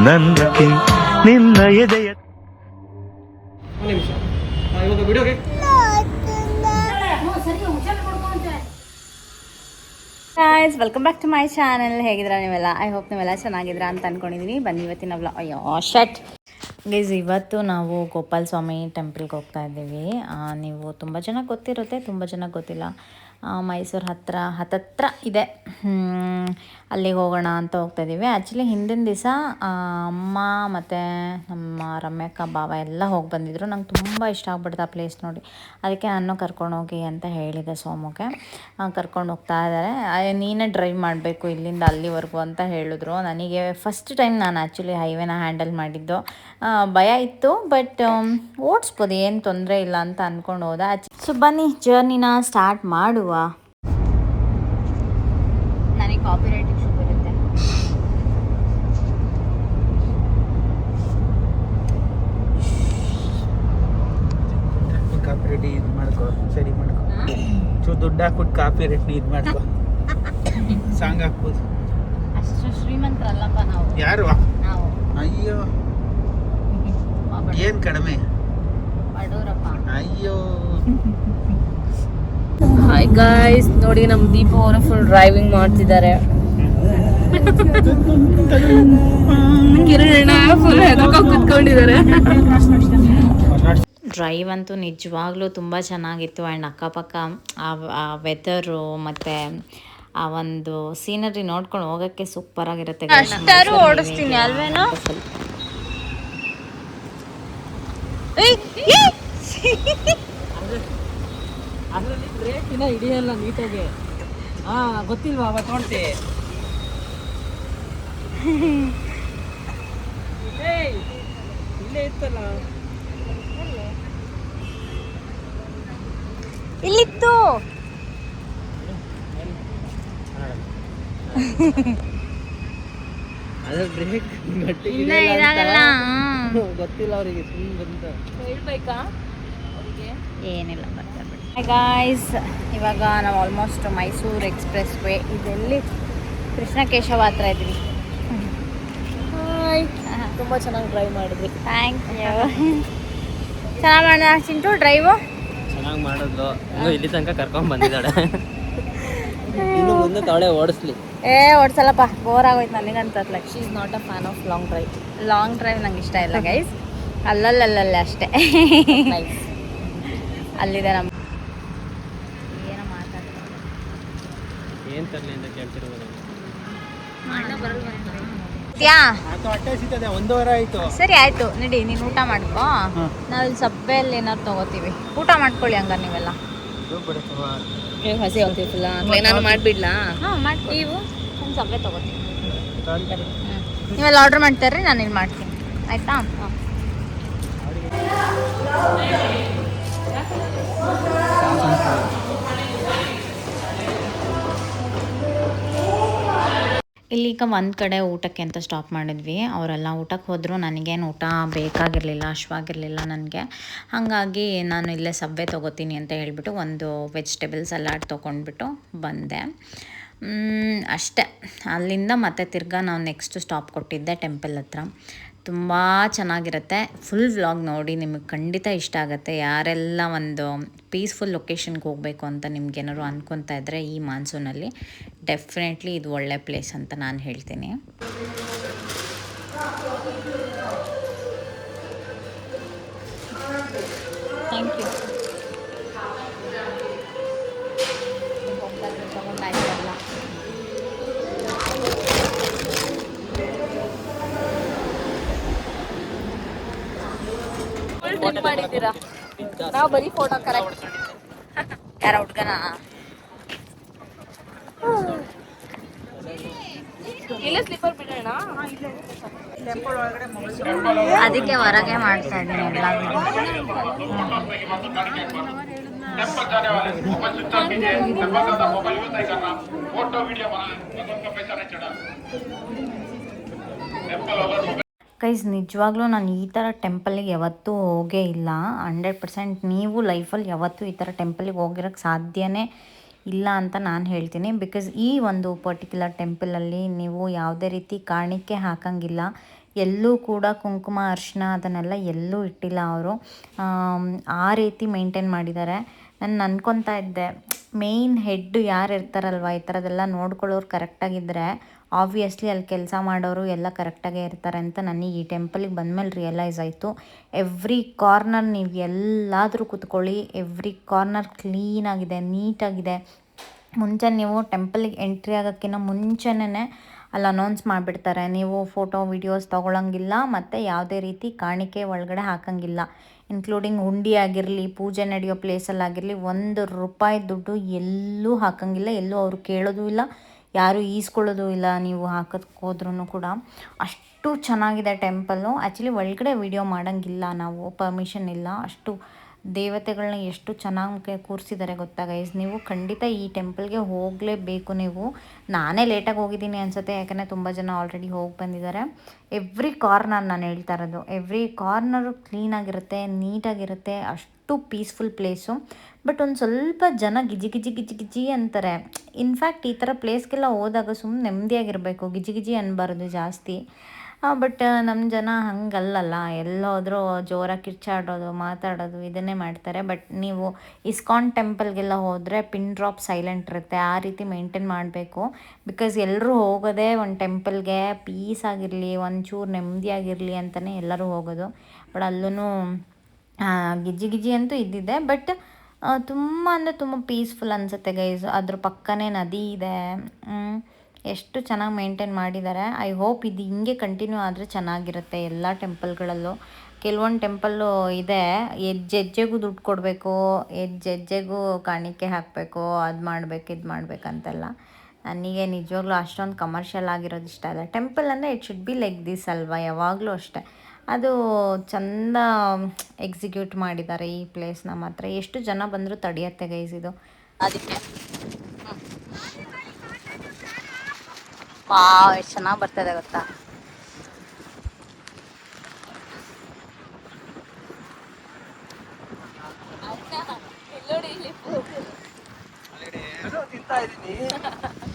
ನನ್ನಕ್ಕೆ ನಿನ್ನ ಎದೆಯ guys welcome back to my channel. ಹೇಗಿದ್ದೀರಾ ನೀವೆಲ್ಲ? ಐ ಹೋಪ್ ನೀವೆಲ್ಲ ಚೆನ್ನಾಗಿದ್ದೀರಾ ಅಂತ ಅಂದ್ಕೊಂಡಿದ್ದೀನಿ. ಬನ್ನಿ ಇವತ್ತಿನ ವ್ಲಾಗ್. ಅಯ್ಯೋ ಶಟ್ ಗೈಸ್, ಇವತ್ತು ನಾವು ಗೋಪಾಲ ಸ್ವಾಮಿ ಟೆಂಪಲ್ಗೆ ಹೋಗ್ತಾ ಇದ್ದೀವಿ. ನೀವು ತುಂಬ ಜನ ಗೊತ್ತಿರುತ್ತೆ, ತುಂಬ ಜನ ಗೊತ್ತಿಲ್ಲ. ಮೈಸೂರು ಹತ್ತತ್ರ ಇದೆ. ಅಲ್ಲಿಗೆ ಹೋಗೋಣ ಅಂತ ಹೋಗ್ತಾಯಿದ್ದೀವಿ. ಆ್ಯಕ್ಚುಲಿ ಹಿಂದಿನ ದಿವಸ ಅಮ್ಮ ಮತ್ತು ನಮ್ಮ ರಮ್ಯಕ್ಕ ಬಾವ ಎಲ್ಲ ಹೋಗಿ ಬಂದಿದ್ರು. ನಂಗೆ ತುಂಬ ಇಷ್ಟ ಆಗ್ಬಿಡ್ತು ಆ ಪ್ಲೇಸ್ ನೋಡಿ. ಅದಕ್ಕೆ ನಾನು ಕರ್ಕೊಂಡೋಗಿ ಅಂತ ಹೇಳಿದೆ ಸೋಮುಗೆ. ಕರ್ಕೊಂಡು ಹೋಗ್ತಾ ಇದ್ದಾರೆ. ನೀನೇ ಡ್ರೈವ್ ಮಾಡಬೇಕು ಇಲ್ಲಿಂದ ಅಲ್ಲಿವರೆಗೂ ಅಂತ ಹೇಳಿದ್ರು. ನನಗೆ ಫಸ್ಟ್ ಟೈಮ್ ನಾನು ಆ್ಯಕ್ಚುಲಿ ಹೈವೇನ ಹ್ಯಾಂಡಲ್ ಮಾಡಿದ್ದು. ಭಯ ಇತ್ತು, ಬಟ್ ಓಡಿಸ್ಬೋದು, ಏನು ತೊಂದರೆ ಇಲ್ಲ ಅಂತ ಅಂದ್ಕೊಂಡು ಹೋದ. ಸೊ ಬನ್ನಿ ಜರ್ನಿನ ಸ್ಟಾರ್ಟ್ ಮಾಡುವ. ನನಗೆ ಕಾಪಿ ರೈಟಿಂಗ್ ಶುರು ಇರುತ್ತೆ. ಕಾಪಿ ರೇಟ್ ಇದು ಮಾಡ್ಕೋ, ಸರಿ ಮಾಡ್ಕೋ. ದುಡ್ಡು ಹಾಕ್ಬಿಟ್ಟು ಕಾಪಿ ರೇಟ್ ಇದು ಮಾಡ್ಕೋ. ಸಾಂಗ್ ಹಾಕ್ಬೋದು. ಅಷ್ಟು ಶ್ರೀಮಂತರಲ್ಲಪ್ಪ ನಾವು. ಯಾರು? ನಾವು ಅಯ್ಯೋ, ಏನ್ ಕಡಿಮೆ ಬಡವರಪ್ಪ. ಅಯ್ಯೋ. ಹಾಯ್ ಗಾಯ್ಸ್, ನೋಡಿ ನಮ್ಮ ದೀಪ ಅವರು ಫುಲ್ ಡ್ರೈವಿಂಗ್ ಮಾಡ್ತಿದ್ದಾರೆ. ಕಿರಣ ಫುಲ್ ಹೆದರ್ಕೊಂಡು ಕೂತ್ಕೊಂಡಿದ್ದಾರೆ. ಡ್ರೈವ್ ಅಂತೂ ನಿಜವಾಗ್ಲೂ ತುಂಬ ಚೆನ್ನಾಗಿತ್ತು. ಆ್ಯಂಡ್ ಅಕ್ಕಪಕ್ಕ ಆ ವೆದರು ಮತ್ತು ಆ ಒಂದು ಸೀನರಿ ನೋಡ್ಕೊಂಡು ಹೋಗೋಕ್ಕೆ ಸೂಪರ್ ಆಗಿರುತ್ತೆ. ಅಷ್ಟಾರು ಓಡಿಸ್ತೀನಿ ಅಲ್ವೇನೋ. ಅದರಲ್ಲಿ ಬ್ರೇಕ್ ಇನ್ನ ಹಿಡಿಯಲ್ಲ ನೀಟಾಗಿ. ಗೊತ್ತಿಲ್ವಾ ಅವತ್ತು ನೋಡ್ತಿ. ಇಲ್ಲೇ ಇತ್ತಲ್ಲ, ಇಲ್ಲಿತ್ತು. ಅದ್ರ ಬ್ರೇಕ್ ಗಟ್ಟಿ ಗೊತ್ತಿಲ್ಲ ಅವರಿಗೆ. ಸುಮ್ಮನೆ ಬಂತ ಹೇಳ್ಬೇಕಾ ಅವರಿಗೆ? ಏನಿಲ್ಲ, ಬರ್ತಾರೆ ಬಿಡಿ. ಹಾಯ್ ಗಾಯ್ಸ್, ಇವಾಗ ನಾವು ಆಲ್ಮೋಸ್ಟ್ ಮೈಸೂರು ಎಕ್ಸ್ಪ್ರೆಸ್ ವೇ ಇದೆಲ್ಲಿ ಕೃಷ್ಣಕೇಶವ ಹತ್ರ ಇದ್ವಿ. ಹಾಯ್, ತುಂಬ ಚೆನ್ನಾಗಿ ಡ್ರೈವ್ ಮಾಡಿದ್ವಿ. Thank you. ಚೆನ್ನಾಗಿ ಮಾಡಿದ ಚಿಂಟು ಡ್ರೈವು. ಚೆನ್ನಾಗಿ ಮಾಡಿದ್ಲು. ಇಲ್ಲಿ ತನಕ ಕರ್ಕೊಂಡ್ ಬಂದಿದ್ದಾಳೆ. ಇನ್ನು ಮುಂದೆ ತಾಳೆ ಓಡಿಸ್ಲಿ. ಓಡಿಸಲ್ಲಪ್ಪ, ಬೋರ್ ಆಗೋಯ್ತು ನನಗಂತ. Like she is not a fan of long drive. Long drive ನಂಗೆ ಇಷ್ಟ ಇಲ್ಲ ಗೈಸ್. ಅಲ್ಲಲ್ಲಲ್ಲೇ ಅಷ್ಟೇ. ಅಲ್ಲಿದೆ ನಮ್ಮ ಏನೋ ಮಾತಾಡ್ತಾರೆ. ಏನು ತರಲಿ ಅಂತ ಕೇಳ್ತಿರ್ಬೋದು. ಯಾ ಹೊಟ್ಟೆ ಸಿಗ್ತದೆ. 1 ವಾರ ಆಯ್ತು. ಸರಿ ಆಯ್ತು, ನಡಿ, ನೀನು ಊಟ ಮಾಡ್ಕೋ. ನಾವು ಇಲ್ಲಿ ಸಬ್ಬೆಯಲ್ಲಿ ಏನಾದ್ರು ತಗೋತೀವಿ. ಊಟ ಮಾಡ್ಕೊಳ್ಳಿ ಹಂಗಾರೆ ನೀವೆಲ್ಲ. ಹಸಿ ಹೋಗ್ತೀವಿ ಫುಲ್ಲ. ನಾನು ಮಾಡಿಬಿಡ್ಲಾ? ಹಾಂ ಮಾಡಿ. ನೀವು ಒಂದು ಸಬ್ಬೆ ತಗೋತೀವಿ. ನೀವೆಲ್ಲ ಆರ್ಡ್ರ್ ಮಾಡ್ತಾರ್ರಿ, ನಾನು ಇಲ್ಲಿ ಮಾಡ್ತೀನಿ. ಆಯಿತಾ? ಹಾಂ. ಇಲ್ಲೀಗ ಒಂದು ಕಡೆ ಊಟಕ್ಕೆ ಅಂತ ಸ್ಟಾಪ್ ಮಾಡಿದ್ವಿ. ಅವರೆಲ್ಲ ಊಟಕ್ಕೆ ಹೋದರು. ನನಗೇನು ಊಟ ಬೇಕಾಗಿರಲಿಲ್ಲ, ಹಶ್ವಾಗಿರಲಿಲ್ಲ ನನಗೆ. ಹಾಗಾಗಿ ನಾನು ಇಲ್ಲೇ ಸಬ್ಬೆ ತೊಗೋತೀನಿ ಅಂತ ಹೇಳಿಬಿಟ್ಟು ಒಂದು ವೆಜಿಟೇಬಲ್ ಸಲಾಡ್ ತೊಗೊಂಡ್ಬಿಟ್ಟು ಬಂದೆ. ಅಷ್ಟೇ. ಅಲ್ಲಿಂದ ಮತ್ತೆ ತಿರ್ಗಾ ನಾವು ನೆಕ್ಸ್ಟ್ ಸ್ಟಾಪ್ ಕೊಟ್ಟಿದ್ದೆ ಟೆಂಪಲ್ ಹತ್ರ. ತುಂಬ ಚೆನ್ನಾಗಿರುತ್ತೆ. ಫುಲ್ ವ್ಲಾಗ್ ನೋಡಿ, ನಿಮಗೆ ಖಂಡಿತ ಇಷ್ಟ ಆಗುತ್ತೆ. ಯಾರೆಲ್ಲ ಒಂದು ಪೀಸ್ಫುಲ್ ಲೊಕೇಶನ್ಗೆ ಹೋಗಬೇಕು ಅಂತ ನಿಮ್ಗೇನಾದ್ರು ಅನ್ಕೊತಾ ಇದ್ದರೆ ಈ ಮಾನ್ಸೂನಲ್ಲಿ ಡೆಫಿನೆಟ್ಲಿ ಇದು ಒಳ್ಳೆ ಪ್ಲೇಸ್ ಅಂತ ನಾನು ಹೇಳ್ತೀನಿ. Thank you. ಮಾಡಿದ್ದೀರಾ? ನಾವು ಬರೀ ಫೋಟೋ ಕರೆಕ್ಟ್. ಯಾರ ಹುಡ್ಗನ? ಇಲ್ಲ ಸ್ಲಿಪ್ಪರ್ ಬಿಡೋಣ. ಅದಕ್ಕೆ ಹೊರಗೆ ಮಾಡ್ತಾ ಇದ್ದೀನಿ ಎಲ್ಲ. ಗೈಸ್, ನಿಜವಾಗ್ಲೂ ನಾನು ಈ ಥರ ಟೆಂಪಲಿಗೆ ಯಾವತ್ತೂ ಹೋಗೇ ಇಲ್ಲ. 100% ನೀವು ಲೈಫಲ್ಲಿ ಯಾವತ್ತೂ ಈ ಥರ ಟೆಂಪಲಿಗೆ ಹೋಗಿರೋಕ್ಕೆ ಸಾಧ್ಯನೇ ಇಲ್ಲ ಅಂತ ನಾನು ಹೇಳ್ತೀನಿ. ಬಿಕಾಸ್ ಈ ಒಂದು ಪರ್ಟಿಕ್ಯುಲರ್ ಟೆಂಪಲಲ್ಲಿ ನೀವು ಯಾವುದೇ ರೀತಿ ಕಾಣಿಕೆ ಹಾಕಂಗಿಲ್ಲ. ಎಲ್ಲೂ ಕೂಡ ಕುಂಕುಮ ಅರಿಶಿನ ಅದನ್ನೆಲ್ಲ ಎಲ್ಲೂ ಇಟ್ಟಿಲ್ಲ ಅವರು. ಆ ರೀತಿ ಮೇಂಟೈನ್ ಮಾಡಿದ್ದಾರೆ. ನಾನು ಅನ್ಕೊತಾ ಇದ್ದೆ, ಮೇಯ್ನ್ ಹೆಡ್ ಯಾರು ಇರ್ತಾರಲ್ವ ಈ ಥರದ್ದೆಲ್ಲ ನೋಡ್ಕೊಳ್ಳೋರು ಕರೆಕ್ಟಾಗಿದ್ದರೆ ಆಬ್ವಿಯಸ್ಲಿ ಅಲ್ಲಿ ಕೆಲಸ ಮಾಡೋರು ಎಲ್ಲ ಕರೆಕ್ಟಾಗೇ ಇರ್ತಾರೆ ಅಂತ ನನಗೆ ಈ ಟೆಂಪಲಿಗೆ ಬಂದಮೇಲೆ ರಿಯಲೈಸ್ ಆಯಿತು. ಎವ್ರಿ ಕಾರ್ನರ್ ನೀವು ಎಲ್ಲಾದರೂ ಕೂತ್ಕೊಳ್ಳಿ, ಎವ್ರಿ ಕಾರ್ನರ್ ಕ್ಲೀನಾಗಿದೆ, ನೀಟಾಗಿದೆ. ಮುಂಚೆ ನೀವು ಟೆಂಪಲಿಗೆ ಎಂಟ್ರಿ ಆಗೋಕ್ಕಿಂತ ಮುಂಚೆನೇ ಅಲ್ಲಿ ಅನೌನ್ಸ್ ಮಾಡಿಬಿಡ್ತಾರೆ, ನೀವು ಫೋಟೋ ವೀಡಿಯೋಸ್ ತೊಗೊಳಂಗಿಲ್ಲ ಮತ್ತು ಯಾವುದೇ ರೀತಿ ಕಾಣಿಕೆ ಒಳಗಡೆ ಹಾಕೋಂಗಿಲ್ಲ. ಇನ್ಕ್ಲೂಡಿಂಗ್ ಹುಂಡಿ ಆಗಿರಲಿ, ಪೂಜೆ ನಡೆಯೋ ಪ್ಲೇಸಲ್ಲಾಗಿರಲಿ, ₹1 ದುಡ್ಡು ಎಲ್ಲೂ ಹಾಕೋಂಗಿಲ್ಲ, ಎಲ್ಲೂ ಅವರು ಕೇಳೋದು ಇಲ್ಲ, ಯಾರೂ ಈಸ್ಕೊಳ್ಳೋದು ಇಲ್ಲ ನೀವು ಹಾಕೋದಕ್ಕೆ ಹೋದ್ರೂ ಕೂಡ. ಅಷ್ಟು ಚೆನ್ನಾಗಿದೆ ಟೆಂಪಲ್ಲು. ಆ್ಯಕ್ಚುಲಿ ಒಳಗಡೆ ವಿಡಿಯೋ ಮಾಡೋಂಗಿಲ್ಲ, ನಾವು ಪರ್ಮಿಷನ್ ಇಲ್ಲ. ಅಷ್ಟು ದೇವತೆಗಳನ್ನ ಎಷ್ಟು ಚೆನ್ನಾಗಿ ಕೂರಿಸಿದ್ದಾರೆ ಗೊತ್ತಾ ಗೈಸ್. ನೀವು ಖಂಡಿತ ಈ ಟೆಂಪಲ್ಗೆ ಹೋಗಲೇಬೇಕು ನೀವು. ನಾನೇ ಲೇಟಾಗಿ ಹೋಗಿದ್ದೀನಿ ಅನಿಸುತ್ತೆ, ಯಾಕಂದರೆ ತುಂಬ ಜನ ಆಲ್ರೆಡಿ ಹೋಗಿ ಬಂದಿದ್ದಾರೆ. ಎವ್ರಿ ಕಾರ್ನರ್ ನಾನು ಹೇಳ್ತಾ ಇರೋದು, ಎವ್ರಿ ಕಾರ್ನರು ಕ್ಲೀನಾಗಿರುತ್ತೆ, ನೀಟಾಗಿರುತ್ತೆ, ಅಷ್ಟು ಪೀಸ್ಫುಲ್ ಪ್ಲೇಸು. ಬಟ್ ಒಂದು ಸ್ವಲ್ಪ ಜನ ಗಿಜಿ ಗಿಜಿ ಗಿಜಿ ಗಿಜಿ ಅಂತಾರೆ. ಇನ್ಫ್ಯಾಕ್ಟ್ ಈ ಥರ ಪ್ಲೇಸ್ಗೆಲ್ಲ ಹೋದಾಗ ಸುಮ್ಮನೆ ನೆಮ್ಮದಿಯಾಗಿರಬೇಕು, ಗಿಜಿ ಗಿಜಿ ಅನ್ನಬಾರ್ದು ಜಾಸ್ತಿ. ಬಟ್ ನಮ್ಮ ಜನ ಹಂಗಲ್ಲಲ್ಲ, ಎಲ್ಲೋದ್ರೂ ಜೋರಾಗಿ ಕಿರ್ಚಾಡೋದು, ಮಾತಾಡೋದು ಇದನ್ನೇ ಮಾಡ್ತಾರೆ. ಬಟ್ ನೀವು ಇಸ್ಕಾನ್ ಟೆಂಪಲ್ಗೆಲ್ಲ ಹೋದರೆ ಪಿನ್ ಡ್ರಾಪ್ ಸೈಲೆಂಟ್ ಇರುತ್ತೆ, ಆ ರೀತಿ ಮೇಂಟೈನ್ ಮಾಡಬೇಕು. ಬಿಕಾಸ್ ಎಲ್ಲರೂ ಹೋಗೋದೇ ಒಂದು ಟೆಂಪಲ್ಗೆ ಪೀಸ್ ಆಗಿರಲಿ, ಒಂಚೂರು ನೆಮ್ಮದಿಯಾಗಿರಲಿ ಅಂತಲೇ ಎಲ್ಲರೂ ಹೋಗೋದು. ಬಟ್ ಅಲ್ಲೂ ಗಿಜ್ಜಿ ಗಿಜ್ಜಿ ಅಂತೂ ಇದ್ದಿದೆ, ಬಟ್ ತುಂಬ ಅಂದರೆ ತುಂಬ ಪೀಸ್ಫುಲ್ ಅನಿಸುತ್ತೆ ಗೈಸ್. ಅದ್ರ ಪಕ್ಕನೇ ನದಿ ಇದೆ, ಎಷ್ಟು ಚೆನ್ನಾಗಿ ಮೇಂಟೈನ್ ಮಾಡಿದ್ದಾರೆ. ಐ ಹೋಪ್ ಇದು ಹಿಂಗೆ ಕಂಟಿನ್ಯೂ ಆದರೆ ಚೆನ್ನಾಗಿರುತ್ತೆ ಎಲ್ಲ ಟೆಂಪಲ್ಗಳಲ್ಲೂ. ಕೆಲವೊಂದು ಟೆಂಪಲ್ಲು ಇದೆ, ಹೆಜ್ಜೆಗೂ ದುಡ್ಡು ಕೊಡಬೇಕು, ಹೆಜ್ಜೆಗೂ ಕಾಣಿಕೆ ಹಾಕಬೇಕು, ಅದು ಮಾಡಬೇಕು ಇದು ಮಾಡಬೇಕಂತೆಲ್ಲ. ನನಗೆ ನಿಜವಾಗ್ಲೂ ಅಷ್ಟೊಂದು ಕಮರ್ಷಿಯಲ್ ಆಗಿರೋದು ಇಷ್ಟ ಇಲ್ಲ. ಟೆಂಪಲ್ ಅಂದರೆ it should be like this ಅಲ್ವಾ, ಯಾವಾಗಲೂ ಅಷ್ಟೇ. ಅದು ಚೆಂದ ಎಕ್ಸಿಕ್ಯೂಟ್ ಮಾಡಿದ್ದಾರೆ ಈ ಪ್ಲೇಸ್ನ ಮಾತ್ರ. ಎಷ್ಟು ಜನ ಬಂದರೂ ತಡೆಯುತ್ತೆ ಗೈಸ್ ಇದು. ಅದಕ್ಕೆ ಎಷ್ಟು ಚೆನ್ನಾಗಿ ಬರ್ತದೆ ಗೊತ್ತಾ.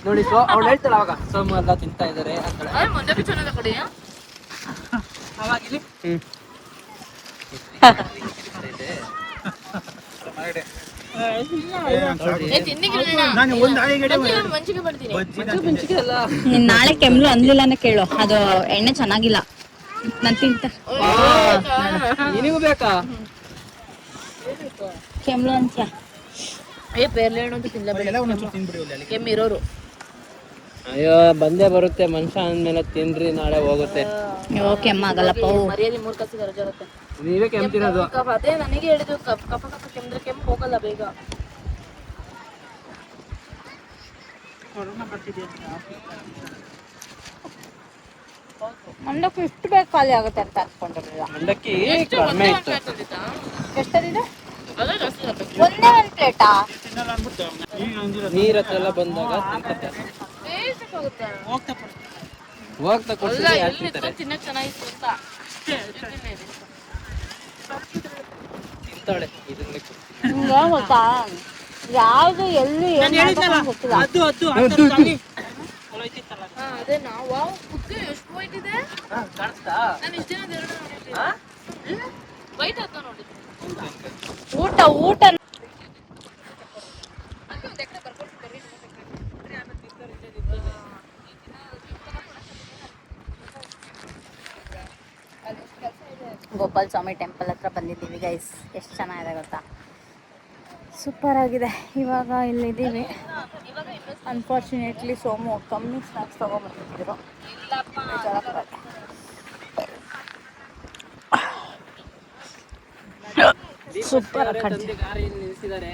ನೋಡಿ ಅವ್ಳು ಹೇಳ್ತಾಳೆ ಅವಾಗ ಸೋಮು ಎಲ್ಲ ತಿಂತಾ ಇದಾರೆ ನಾಳೆ ಕೆಮ್ಲು ಅಂದ್ಲಿಲ್ಲ ಕೇಳು, ಅದು ಎಣ್ಣೆ ಚೆನ್ನಾಗಿಲ್ಲ, ನಾನು ತಿಂತ. ನಿನಗೂ ಬೇಕಾ ಕೆಮ್ಲು ಅಂತ ಕೆಮ್ಮಿರೋರು? ಅಯ್ಯೋ ಬಂದೇ ಬರುತ್ತೆ, ಮನುಷ್ಯ ಅಂದ್ಮೇಲೆ ತಿನ್ರಿ, ನಾಳೆ ಹೋಗುತ್ತೆ. ಕೆಮ್ಮ ಆಗಲ್ಲಪ್ಪ, ಮರ್ಯಾದೆ 3 ಕಾಸಿಗೆ ರಜೆ ಇರುತ್ತೆ. ನೀವೇ ಕೆಮ್ತಿರೋದು. ಅದೇ ನನಗೆ ಹೇಳಿದ್ದು, ಕಫ ಕೆಮ್ಮಿದ್ರೆ ಕೆಮ್ಮು ಹೋಗಲ್ಲ ಬೇಗ. ಮಂಡಕ್ಕಿ ಇಷ್ಟು ಬೇಗ ಖಾಲಿ ಆಗುತ್ತೆ ಅಂತ ಅನ್ಕೊಂಡಿರಲಿಲ್ಲ. ಮಂಡಕ್ಕಿ ಕಡಿಮೆ ಇತ್ತು. ಎಷ್ಟದಿದೆ? ಒಂದೇ ಒಂದು ಪ್ಲೇಟಾ? ನೀರ್ ಹತ್ರ ಎಲ್ಲ ಬಂದಾಗ ಹೋಗ್ತಾ ತಿನ್ನಕ್ ಚೆನ್ನಾಗಿತ್ತು ಅಂತ ತಿಂತಾಳೆ. ಇದನ್ನ ಗೊತ್ತಾ, ಯಾವ್ದು ಎಲ್ಲಿ ಗೊತ್ತಿಲ್ಲ. ಅದೇ ನಾವು ಎಷ್ಟು ವೈಟ್ ಇದೆ. ನಾನು ಇಷ್ಟ ದಿನ ವೈಟ್ ಅಂತ ನೋಡಿದ್ದೆ. ಊಟ ಗೋಪಾಲ ಸ್ವಾಮಿ ಟೆಂಪಲ್ ಹತ್ರ ಬಂದಿದ್ದೀವಿ ಗೈಸ್. ಎಷ್ಟು ಚೆನ್ನಾಗಿದೆ ಗೊತ್ತಾ, ಸೂಪರ್ ಆಗಿದೆ. ಇವಾಗ ಇಲ್ಲಿದ್ದೀವಿ. ಅನ್ಫಾರ್ಚುನೇಟ್ಲಿ ಸೋಮು ಕಮ್ಮಿ ಸ್ನ್ಯಾಕ್ಸ್ ತೊಗೊಂಬಂದಿದ್ರು. ಸೂಪರ್ ನಿಲ್ಸಿದ್ದಾರೆ.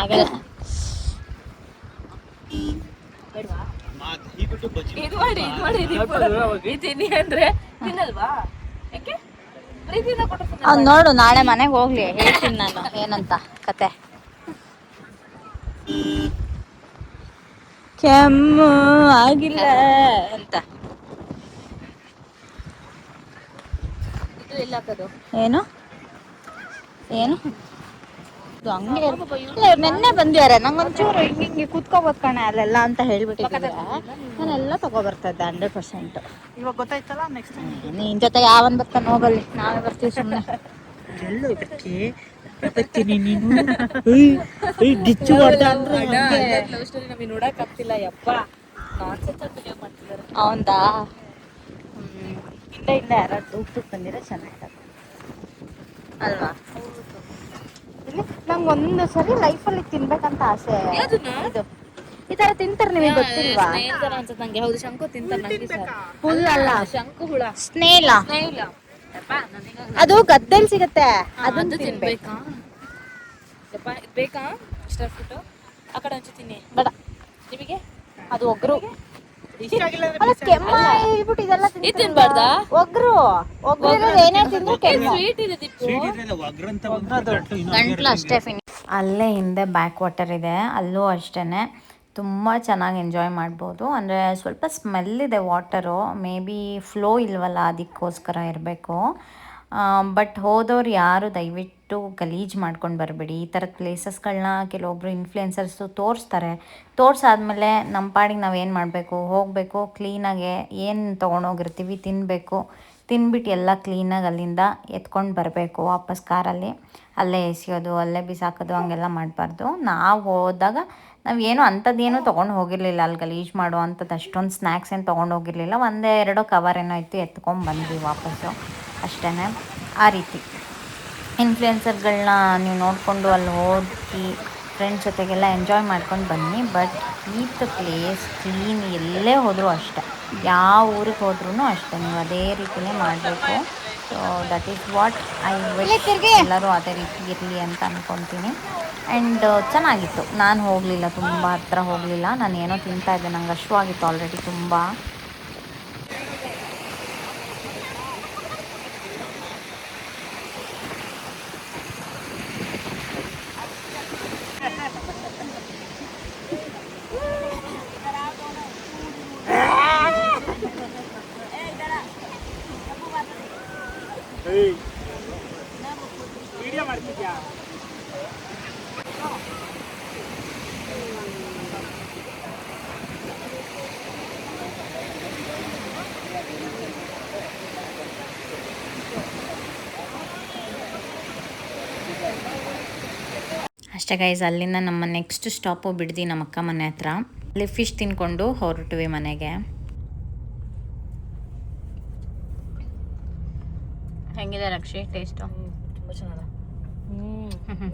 ಆಗಲ್ಲ. ತಿನ್ನಿ ಅಂದ್ರೆ ತಿನ್ನಲ್ವಾ? ಅವ್ನು ನೋಡು, ನಾಳೆ ಮನೆಗೆ ಹೋಗ್ಲಿ ಹೇಳ್ತೀನಿ ನಾನು ಏನಂತ ಕತೆ. ಕೆಮ್ಮು ಆಗಿಲ್ಲ ಅಂತ. ಇದು ಎಲ್ಲ ಹಾಕೋದು ಏನು ಏನು ಇದು ಹಂಗೆ ಇಲ್ಲ ನೆನ್ನೆ ಬಂದಿದ್ದಾರೆ ನಂಗೊಂಚೂರು ಹಿಂಗೆ ಕೂತ್ಕೋಬೋದು ಕಣೆ ಅಲ್ಲೆಲ್ಲ ಅಂತ ಹೇಳ್ಬಿಟ್ಟಿದ್ದಾರೆ ನಾನೆಲ್ಲ ತಗೊಬರ್ತಾ ಇದ್ದೆ 100%. ಇವಾಗ ಗೊತ್ತಾಯ್ತಲ್ಲ ನೆಕ್ಸ್ಟ್ ಟೈಮ್ ನಿನ್ ಜೊತೆ ಯಾವನ್ ಬರ್ತಾನೆ ಹೋಗಲ್ಲಿ, ನಾವೇ ಬರ್ತೀವಿ ಸುಮ್ಮನೆ. ಎಲ್ಲ ಇದಕ್ಕೆ ಬರ್ತೀನಿ ನೀನು ಗಿಚ್ಚು ಹೊಡ್ದ ಅಂದ್ರೆ ಲವ್ ಸ್ಟೋರಿ ನಮಗೆ ನೋಡಕ್ ಆಗ್ತಿಲ್ಲ ಯಪ್ಪ, ನಾನ್ಸೆನ್ಸ್ ಅಂತ ವಿಡಿಯೋ ಮಾಡ್ತಿದ್ದಾರೆ. ಅವಂದಾ ಹಿಂದೆ ಯಾರಾದ್ರು ಉಪ್ಪು ಬಂದಿರೋ ಚೆನ್ನಾಗಿರುತ್ತೆ ಅಲ್ವಾ? ಇಲ್ಲಿ ನಂಗೆ ಒಂದು ಸರಿ ಲೈಫಲ್ಲಿ ತಿನ್ಬೇಕಂತ ಆಸೆ. ಇದು ಈ ತರ ತಿಂತಾರೆ, ನಿಮಗೆ ಗೊತ್ತಿಲ್ವಾ? ಸ್ನೇಹಿತರ ಅನ್ಸುತ್ತೆ ನಂಗೆ. ಹೌದು, ಶಂಕು ತಿಂತಾರೆ ನಂಗೆ ಸರ್. ಹುಲ್ಲ ಅಲ್ಲ, ಶಂಕು ಹುಳ, ಸ್ನೇಹಿಲ. ಇಲ್ಲ ಯಪ್ಪ ನನಗೆ ಅದು ಗದ್ದೆಲ್ ಸಿಗತ್ತೆ, ಅದನ್ನ ಅದು ತಿನ್ಬೇಕು. ತಿನ್ಬೇಕಾ ಯಪ್ಪ? ಇದು ಬೇಕಾ ಇಷ್ಟ ಫುಟ್ಟು? ಆ ಕಡೆ ಹಂಚು ತಿನ್ನಿ ಬೇಡ, ನಿಮಗೆ. ಅದು ಒಗ್ರು. ಇಷ್ಟ ಆಗಿಲ್ಲ ಅಂದ್ರೆ ಅಲ್ಲ ಕೆಮ್ಮ ಹೇಳ್ಬಿಟ್ಟು ಇದೆಲ್ಲ ಇದು ತಿನ್ಬಾರ್ದಾ? ಒಗ್ರು ಏನೇ ತಿಂದ್ರು ಕೆಮ್ಮ. ಸ್ವೀಟ್ ಇದೆ ದಿಪ್ಪು. ಗಂಟ್ಲು ಅಷ್ಟೇ ಫಿನಿ. ಅಲ್ಲೇ ಹಿಂದೆ ಬ್ಯಾಕ್ ವಾಟರ್ ಇದೆ, ಅಲ್ಲೂ ಅಷ್ಟೇ ತುಂಬ ಚೆನ್ನಾಗಿ ಎಂಜಾಯ್ ಮಾಡ್ಬೋದು. ಅಂದರೆ ಸ್ವಲ್ಪ ಸ್ಮೆಲ್ ಇದೆ ವಾಟರು, ಮೇ ಬಿ ಫ್ಲೋ ಇಲ್ವಲ್ಲ ಅದಕ್ಕೋಸ್ಕರ ಇರಬೇಕು. ಬಟ್ ಹೋದವ್ರು ಯಾರು ದಯವಿಟ್ಟು ಗಲೀಜು ಮಾಡ್ಕೊಂಡು ಬರಬೇಡಿ. ಈ ಥರದ ಪ್ಲೇಸಸ್ಗಳನ್ನ ಕೆಲವೊಬ್ರು ಇನ್ಫ್ಲುಯೆನ್ಸರ್ಸು ತೋರಿಸಾದ್ಮೇಲೆ ನಮ್ಮ ಪಾಡಿಗೆ ನಾವು ಏನು ಮಾಡಬೇಕು, ಹೋಗಬೇಕು ಕ್ಲೀನಾಗೆ ಏನು ತೊಗೊಂಡೋಗಿರ್ತೀವಿ ತಿನ್ಬಿಟ್ಟು ಎಲ್ಲ ಕ್ಲೀನಾಗಿ ಅಲ್ಲಿಂದ ಎತ್ಕೊಂಡು ಬರಬೇಕು ವಾಪಸ್ ಕಾರಲ್ಲಿ. ಅಲ್ಲೇ ಎಸೆಯೋದು, ಅಲ್ಲೇ ಬಿಸಾಕೋದು ಹಂಗೆಲ್ಲ ಮಾಡಬಾರ್ದು. ನಾವು ಹೋದಾಗ ನಾವು ಏನು ಅಂಥದ್ದೇನೂ ತೊಗೊಂಡು ಹೋಗಿರಲಿಲ್ಲ, ಅಲ್ಲಿ ಗಲೀಜು ಮಾಡೋ ಅಂಥದ್ದು ಅಷ್ಟೊಂದು ಸ್ನ್ಯಾಕ್ಸ್ ಏನು ತೊಗೊಂಡು ಹೋಗಿರಲಿಲ್ಲ. 1-2 ಕವರ್ ಏನೋ ಇತ್ತು, ಎತ್ಕೊಂಡ್ಬಂದ್ವಿ ವಾಪಸ್ಸು ಅಷ್ಟೇ. ಆ ರೀತಿ ಇನ್ಫ್ಲುಯೆನ್ಸರ್ಗಳನ್ನ ನೀವು ನೋಡಿಕೊಂಡು ಅಲ್ಲಿ ಹೋಗಿ ಫ್ರೆಂಡ್ಸ್ ಜೊತೆಗೆಲ್ಲ ಎಂಜಾಯ್ ಮಾಡ್ಕೊಂಡು ಬನ್ನಿ. But keep the place clean. ಎಲ್ಲೇ ಹೋದರೂ ಅಷ್ಟೇ, ಯಾವ ಊರಿಗೆ ಹೋದ್ರೂ ಅಷ್ಟೇ, ನೀವು ಅದೇ ರೀತಿಯೇ ಮಾಡಬೇಕು. So that is what I wish ಎಲ್ಲರೂ ಅದೇ ರೀತಿ ಇರಲಿ ಅಂತ ಅಂದ್ಕೊತೀನಿ. ಆ್ಯಂಡ್ ಚೆನ್ನಾಗಿತ್ತು. ನಾನು ಹೋಗಲಿಲ್ಲ, ತುಂಬ ಹತ್ರ ಹೋಗಲಿಲ್ಲ, ನಾನು ಏನೋ ತಿಂತಾಯಿದ್ದೆ, ನಂಗೆ ಹಶ್ವಾಗಿತ್ತು ಆಲ್ರೆಡಿ ತುಂಬ. ವಿಡಿಯೋ ಮಾಡ್ತಿದ್ಯಾ? ಅಷ್ಟೇ ಗೈಸ್, ಅಲ್ಲಿಂದ ನಮ್ಮ ನೆಕ್ಸ್ಟ್ ಸ್ಟಾಪು ಬಿಡ್ದು ನಮ್ಮ ಅಕ್ಕ ಮನೆ ಹತ್ರ. ಅಲ್ಲಿ ಫಿಶ್ ತಿನ್ಕೊಂಡು ಹೊರಟುವಿ ಮನೆಗೆ. ಹೆಂಗಿದೆ ರಕ್ಷಿ ಟೇಸ್ಟು? ತುಂಬ ಚೆನ್ನಾಗಿದೆ.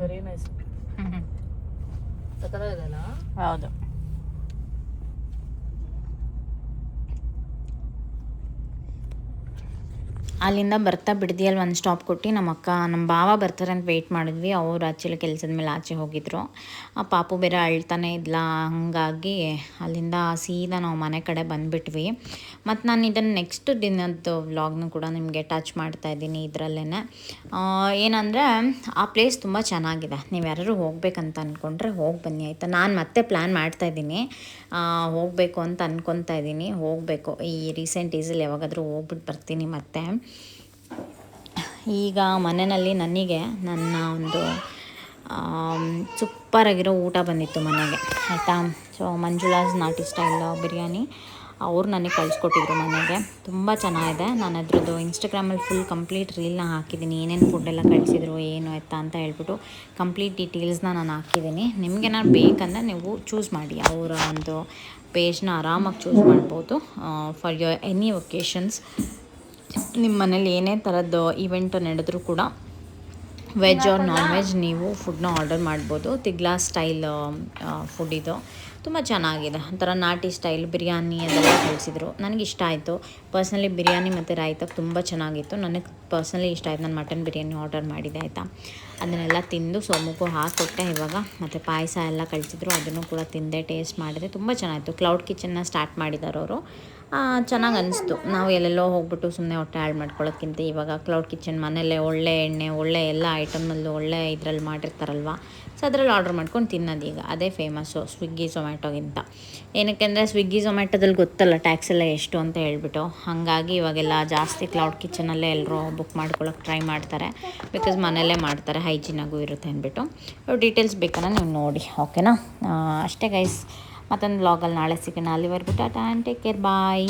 Very nice. ಸಕ್ಕತ್ತಾಗಿದೆಯಲ್ಲ? ಹೌದು. ಅಲ್ಲಿಂದ ಬರ್ತಾ ಬಿಡ್ದಿಯಲ್ಲಿ ಒಂದು ಸ್ಟಾಪ್ ಕೊಟ್ಟು ನಮ್ಮ ಭಾವ ಬರ್ತಾರೆ ಅಂತ ವೆಯ್ಟ್ ಮಾಡಿದ್ವಿ. ಅವ್ರು ಆ್ಯಕ್ಚುಲಿ ಕೆಲಸದ ಮೇಲೆ ಆಚೆ ಹೋಗಿದ್ರು. ಆ ಪಾಪು ಬೇರೆ ಅಳ್ತಾನೆ ಇದ್ಲ, ಹಾಗಾಗಿ ಅಲ್ಲಿಂದ ಸೀದಾ ನಾವು ಮನೆ ಕಡೆ ಬಂದುಬಿಟ್ವಿ. ಮತ್ತು ನಾನು ಇದನ್ನು ನೆಕ್ಸ್ಟ್ ದಿನದ್ದು ವ್ಲಾಗ್ನು ಕೂಡ ನಿಮಗೆ ಟಚ್ ಮಾಡ್ತಾಯಿದ್ದೀನಿ ಇದರಲ್ಲೇ. ಏನಂದರೆ ಆ ಪ್ಲೇಸ್ ತುಂಬ ಚೆನ್ನಾಗಿದೆ. ನೀವು ಯಾರು ಹೋಗಬೇಕಂತ ಅಂದ್ಕೊಂಡ್ರೆ ಹೋಗಿ ಬನ್ನಿ ಆಯಿತಾ. ನಾನು ಮತ್ತೆ ಪ್ಲ್ಯಾನ್ ಮಾಡ್ತಾಯಿದ್ದೀನಿ, ಹೋಗಬೇಕು ಅಂತ ಅಂದ್ಕೊತಾ ಇದ್ದೀನಿ. ಹೋಗಬೇಕು ಈ ರೀಸೆಂಟ್ ಡೇಸಲ್ಲಿ ಯಾವಾಗಾದರೂ ಹೋಗ್ಬಿಟ್ಟು ಬರ್ತೀನಿ. ಮತ್ತು ಈಗ ಮನೆಯಲ್ಲಿ ನನಗೆ ನನ್ನ ಒಂದು ಸೂಪರಾಗಿರೋ ಊಟ ಬಂದಿತ್ತು ಮನೆಗೆ ಆಯಿತಾ. ಸೊ ಮಂಜುಳಾಸ್ ನಾಟಿ ಸ್ಟೈಲ್ ಬಿರಿಯಾನಿ ಅವ್ರು ನನಗೆ ಕಳಿಸ್ಕೊಟ್ಟಿದ್ರು ಮನೆಗೆ. ತುಂಬ ಚೆನ್ನಾಗಿದೆ. ನಾನು ಅದ್ರದ್ದು ಇನ್ಸ್ಟಾಗ್ರಾಮಲ್ಲಿ ಫುಲ್ ಕಂಪ್ಲೀಟ್ ರೀಲ್ನ ಹಾಕಿದ್ದೀನಿ, ಏನೇನು ಫುಡ್ಡೆಲ್ಲ ಕಳಿಸಿದ್ರು ಏನು ಆಯಿತಾ ಅಂತ ಹೇಳ್ಬಿಟ್ಟು ಕಂಪ್ಲೀಟ್ ಡೀಟೇಲ್ಸ್ನ ನಾನು ಹಾಕಿದ್ದೀನಿ. ನಿಮಗೇನಾದ್ರು ಬೇಕಂದರೆ ನೀವು ಚೂಸ್ ಮಾಡಿ, ಅವರ ಒಂದು ಪೇಜ್ನ ಆರಾಮಾಗಿ ಚೂಸ್ ಮಾಡ್ಬೋದು ಫಾರ್ ಯೋರ್ ಎನಿ ಒಕೇಶನ್ಸ್. ನಿಮ್ಮ ಮನೇಲಿ ಏನೇ ಥರದ್ದು ಈವೆಂಟು ನಡೆದರೂ ಕೂಡ ವೆಜ್ ಆರ್ ನಾನ್ ವೆಜ್ ನೀವು ಫುಡ್ನ ಆರ್ಡರ್ ಮಾಡ್ಬೋದು. ತಿಗ್ಲಾ ಸ್ಟೈಲ್ ಫುಡ್ ಇದು ತುಂಬ ಚೆನ್ನಾಗಿದೆ. ಒಂಥರ ನಾಟಿ ಸ್ಟೈಲ್ ಬಿರಿಯಾನಿ ಅದೆಲ್ಲ ಕಳಿಸಿದ್ರು, ನನಗೆ ಇಷ್ಟ ಆಯಿತು ಪರ್ಸ್ನಲಿ. ಬಿರಿಯಾನಿ ಮತ್ತು ರಾಯ್ತ ತುಂಬ ಚೆನ್ನಾಗಿತ್ತು, ನನಗೆ ಪರ್ಸ್ನಲಿ ಇಷ್ಟ ಆಯಿತು. ನಾನು ಮಟನ್ ಬಿರಿಯಾನಿ ಆರ್ಡರ್ ಮಾಡಿದೆ ಆಯಿತಾ. ಅದನ್ನೆಲ್ಲ ತಿಂದು ಸೊಮುಗೂ ಹಾಕ್ಕೊಟ್ಟೆ ಇವಾಗ. ಮತ್ತು ಪಾಯಸ ಎಲ್ಲ ಕಳಿಸಿದ್ರು, ಅದನ್ನು ಕೂಡ ತಿಂದೆ, ಟೇಸ್ಟ್ ಮಾಡಿದೆ, ತುಂಬ ಚೆನ್ನಾಗಿತ್ತು. ಕ್ಲೌಡ್ ಕಿಚನ್ನ ಸ್ಟಾರ್ಟ್ ಮಾಡಿದ್ದಾರೆ ಅವರು, ಚೆನ್ನಾಗಿ ಅನಿಸ್ತು. ನಾವು ಎಲ್ಲೆಲ್ಲೋ ಹೋಗ್ಬಿಟ್ಟು ಸುಮ್ಮನೆ ಹೊಟ್ಟೆ ಹಾಳು ಮಾಡ್ಕೊಳ್ಳೋದ್ಕಿಂತ ಇವಾಗ ಕ್ಲೌಡ್ ಕಿಚನ್ ಮನೆಯಲ್ಲೇ ಒಳ್ಳೆ ಎಣ್ಣೆ, ಒಳ್ಳೆ ಎಲ್ಲ ಐಟಮ್ನಲ್ಲೂ ಒಳ್ಳೆ ಇದರಲ್ಲಿ ಮಾಡಿರ್ತಾರಲ್ವ, ಸೊ ಅದರಲ್ಲಿ ಆರ್ಡ್ರ್ ಮಾಡ್ಕೊಂಡು ತಿನ್ನೋದು ಈಗ ಅದೇ ಫೇಮಸ್ಸು ಸ್ವಿಗ್ಗಿ ಝೊಮ್ಯಾಟೋಗಿಂತ. ಏನಕ್ಕೆ ಅಂದರೆ ಸ್ವಿಗ್ಗಿ ಝೊಮ್ಯಾಟೋದಲ್ಲಿ ಗೊತ್ತಲ್ಲ ಟ್ಯಾಕ್ಸ್ ಎಲ್ಲ ಎಷ್ಟು ಅಂತ ಹೇಳ್ಬಿಟ್ಟು, ಹಾಗಾಗಿ ಇವಾಗೆಲ್ಲ ಜಾಸ್ತಿ ಕ್ಲೌಡ್ ಕಿಚನಲ್ಲೇ ಎಲ್ಲರೂ ಬುಕ್ ಮಾಡ್ಕೊಳ್ಳೋಕೆ ಟ್ರೈ ಮಾಡ್ತಾರೆ. ಬಿಕಾಸ್ ಮನೆಯಲ್ಲೇ ಮಾಡ್ತಾರೆ, ಹೈಜೀನಾಗೂ ಇರುತ್ತೆ ಅಂದ್ಬಿಟ್ಟು. ಡೀಟೇಲ್ಸ್ ಬೇಕನ್ನ ನೀವು ನೋಡಿ, ಓಕೆನಾ? ಅಷ್ಟೇ ಗೈಸ್, ಮತ್ತೊಂದು ವ್ಲಾಗಲ್ಲಿ ನಾಳೆ ಸಿಗೋಣ. ಅಲ್ಲಿವರೆಗೂ tata and take care, bye.